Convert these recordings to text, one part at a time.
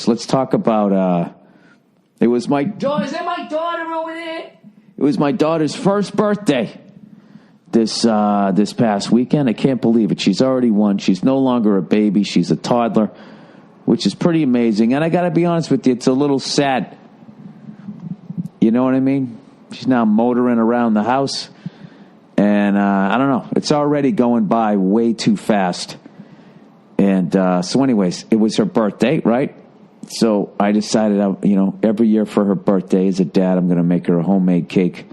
So let's talk about, it was my daughter. Is that my daughter over there? It was my daughter's first birthday this past weekend. I can't believe it. She's already 1. She's no longer a baby. She's a toddler, which is pretty amazing. And I got to be honest with you, it's a little sad. You know what I mean? She's now motoring around the house. And I don't know. It's already going by way too fast. And so anyways, it was her birthday, right? So I decided, every year for her birthday as a dad, I'm going to make her a homemade cake.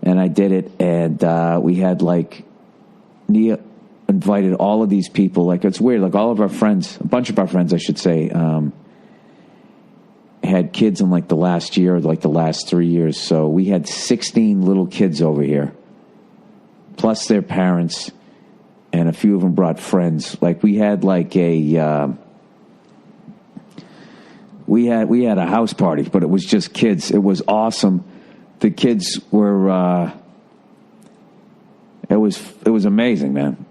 And I did it. And we had Nia invited all of these people. It's weird. All of our friends, a bunch of our friends, I should say, had kids in the last year, the last 3 years. So we had 16 little kids over here, plus their parents, and a few of them brought friends. We had we had a house party, but it was just kids. It was awesome. The kids were it was amazing, man.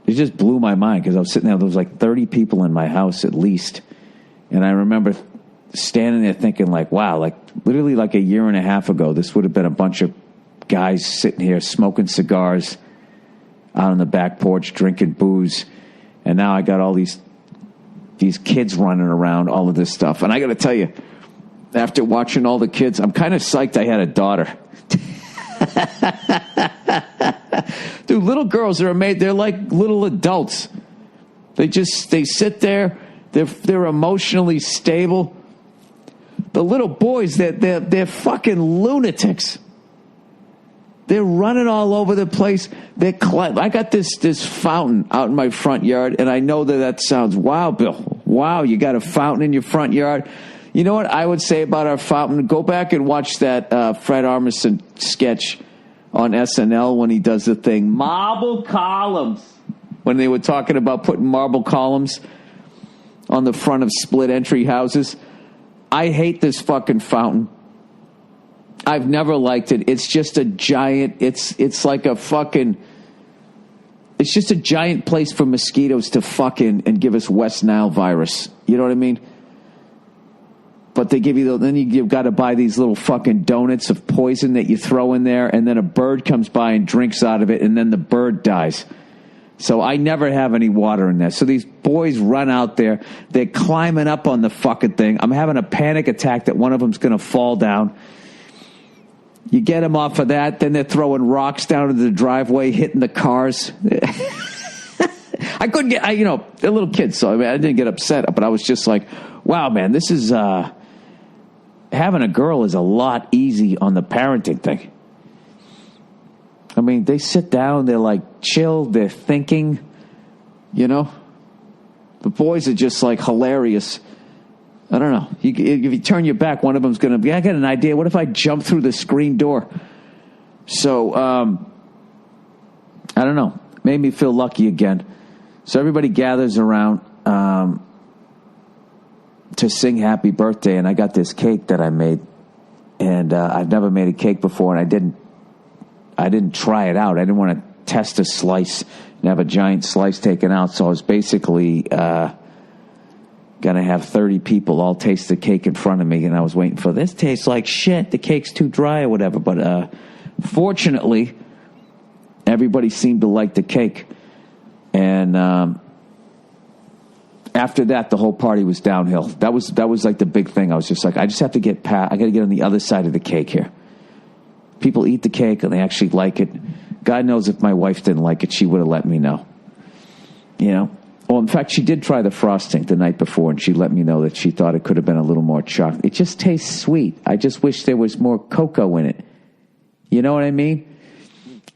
It just blew my mind because I was sitting there. There was 30 people in my house at least, and I remember standing there thinking wow, literally a year and a half ago, this would have been a bunch of guys sitting here smoking cigars out on the back porch, drinking booze. And now I got all these kids running around, all of this stuff. And I got to tell you, after watching all the kids, I'm kind of psyched I had a daughter. Dude, little girls are amazing. They're like little adults. They sit there. They're emotionally stable. The little boys, they're fucking lunatics. They're running all over the place. I got this fountain out in my front yard, and I know that sounds, wow, Bill. Wow, you got a fountain in your front yard. You know what I would say about our fountain? Go back and watch that Fred Armisen sketch on SNL when he does the thing, marble columns. When they were talking about putting marble columns on the front of split entry houses. I hate this fucking fountain. I've never liked it. It's just a giant, it's like a fucking, it's just a giant place for mosquitoes to fuck in and give us West Nile virus. You know what I mean? But they give you, then you've got to buy these little fucking donuts of poison that you throw in there, and then a bird comes by and drinks out of it, and then the bird dies. So I never have any water in there. So these boys run out there. They're climbing up on the fucking thing. I'm having a panic attack that one of them's going to fall down. You get them off of that. Then they're throwing rocks down into the driveway, hitting the cars. I couldn't get, they're little kids. So I didn't get upset. But I was just like, wow, man, this is, having a girl is a lot easy on the parenting thing. I mean, they sit down, they're chill, they're thinking, The boys are just hilarious. I don't know. If you turn your back, one of them's going to be, I got an idea. What if I jump through the screen door? So, I don't know. Made me feel lucky again. So everybody gathers around to sing happy birthday, and I got this cake that I made. And I've never made a cake before, and I didn't try it out. I didn't want to test a slice and have a giant slice taken out. So I was basically going to have 30 people all taste the cake in front of me. And I was waiting for this tastes like shit. The cake's too dry or whatever. But fortunately, everybody seemed to like the cake. And after that, the whole party was downhill. That was the big thing. I was just I just have to get past. I got to get on the other side of the cake here. People eat the cake and they actually like it. God knows if my wife didn't like it, she would have let me know. Well, in fact, she did try the frosting the night before, and she let me know that she thought it could have been a little more chocolate. It just tastes sweet. I just wish there was more cocoa in it. You know what I mean?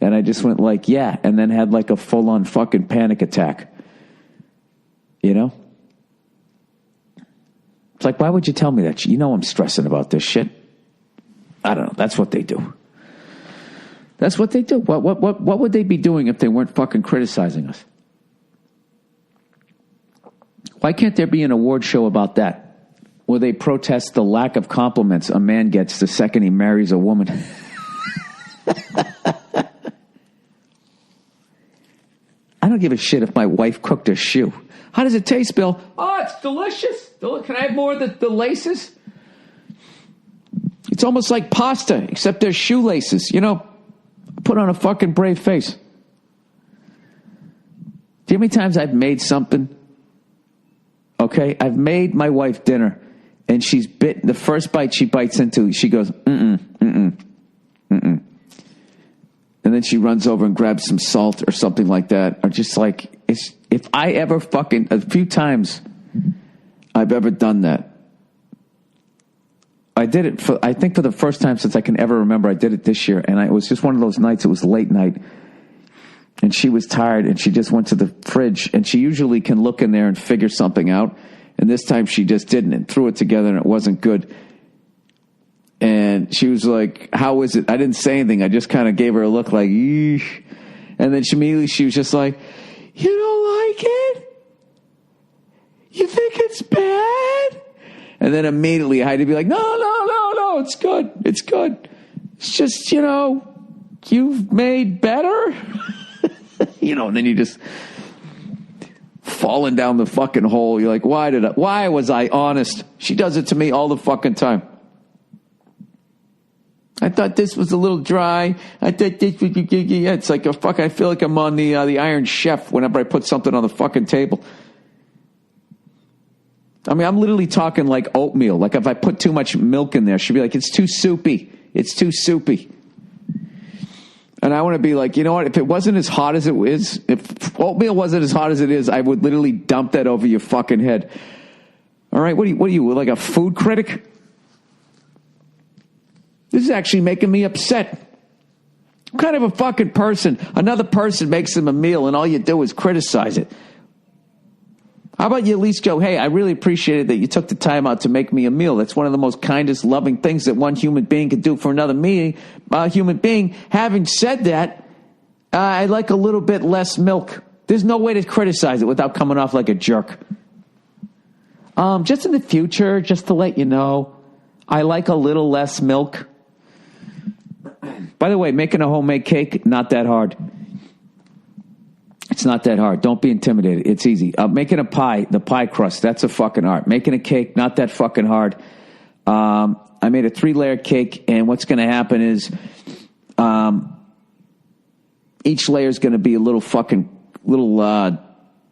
And I just went yeah, and then had a full-on fucking panic attack. It's why would you tell me that? I'm stressing about this shit. I don't know. That's what they do. That's what they do. What would they be doing if they weren't fucking criticizing us? Why can't there be an award show about that? Where they protest the lack of compliments a man gets the second he marries a woman? I don't give a shit if my wife cooked a shoe. How does it taste, Bill? Oh, it's delicious. Can I have more of the laces? It's almost like pasta, except there's shoelaces. You know, put on a fucking brave face. Do you know how many times I've made something? Okay, I've made my wife dinner, and she's bit the first bite she bites into. She goes, and then she runs over and grabs some salt or something like that, or just like if I ever fucking a few times I've ever done that. I did it for the first time since I can ever remember. I did it this year, and it was just one of those nights. It was late night. And she was tired, and she just went to the fridge, and she usually can look in there and figure something out. And this time she just didn't and threw it together, and it wasn't good. And she was like, how is it? I didn't say anything. I just kind of gave her a look like, eesh. And then she was just like, you don't like it? You think it's bad? And then immediately I had to be like, no, it's good. It's good. It's just, you've made better. And then you just falling down the fucking hole. You're like, why was I honest? She does it to me all the fucking time. I thought this was a little dry. I thought this was, it's like I feel like I'm on the Iron Chef whenever I put something on the fucking table. I mean, I'm literally talking like oatmeal. Like if I put too much milk in there, she'd be like, it's too soupy. It's too soupy. And I want to be like, you know what? If it wasn't as hot as it is, if oatmeal wasn't as hot as it is, I would literally dump that over your fucking head. All right? What are you, like a food critic? This is actually making me upset. What kind of a fucking person? Another person makes them a meal and all you do is criticize it. How about you at least go, hey, I really appreciated that you took the time out to make me a meal. That's one of the most kindest, loving things that one human being could do for another human being. Having said that, I like a little bit less milk. There's no way to criticize it without coming off like a jerk. Just in the future, just to let you know, I like a little less milk. By the way, making a homemade cake, not that hard. It's not that hard. Don't be intimidated. It's easy. Making a pie, the pie crust, that's a fucking art. Making a cake, not that fucking hard. I made a 3-layer cake, and what's going to happen is each layer is going to be a little, I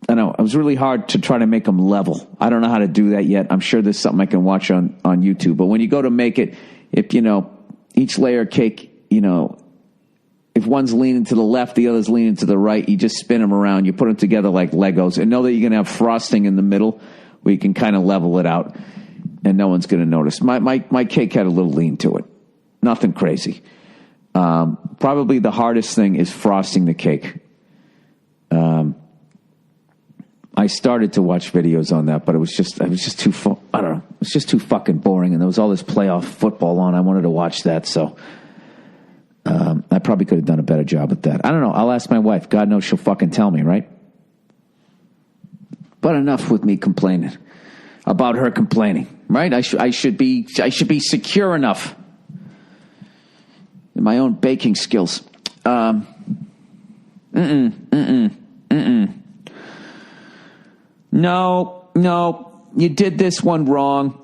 don't know. It was really hard to try to make them level. I don't know how to do that yet. I'm sure there's something I can watch on YouTube. But when you go to make it, if, each layer of cake, if one's leaning to the left, the other's leaning to the right, you just spin them around. You put them together like Legos. And know that you're going to have frosting in the middle where you can kind of level it out. And no one's going to notice. My cake had a little lean to it. Nothing crazy. Probably the hardest thing is frosting the cake. I started to watch videos on that, but it was just too, I don't know. It was just too fucking boring. And there was all this playoff football on. I wanted to watch that. So I probably could have done a better job at that. I don't know. I'll ask my wife. God knows she'll fucking tell me, right? But enough with me complaining about her complaining, right? I should be secure enough in my own baking skills. No, you did this one wrong.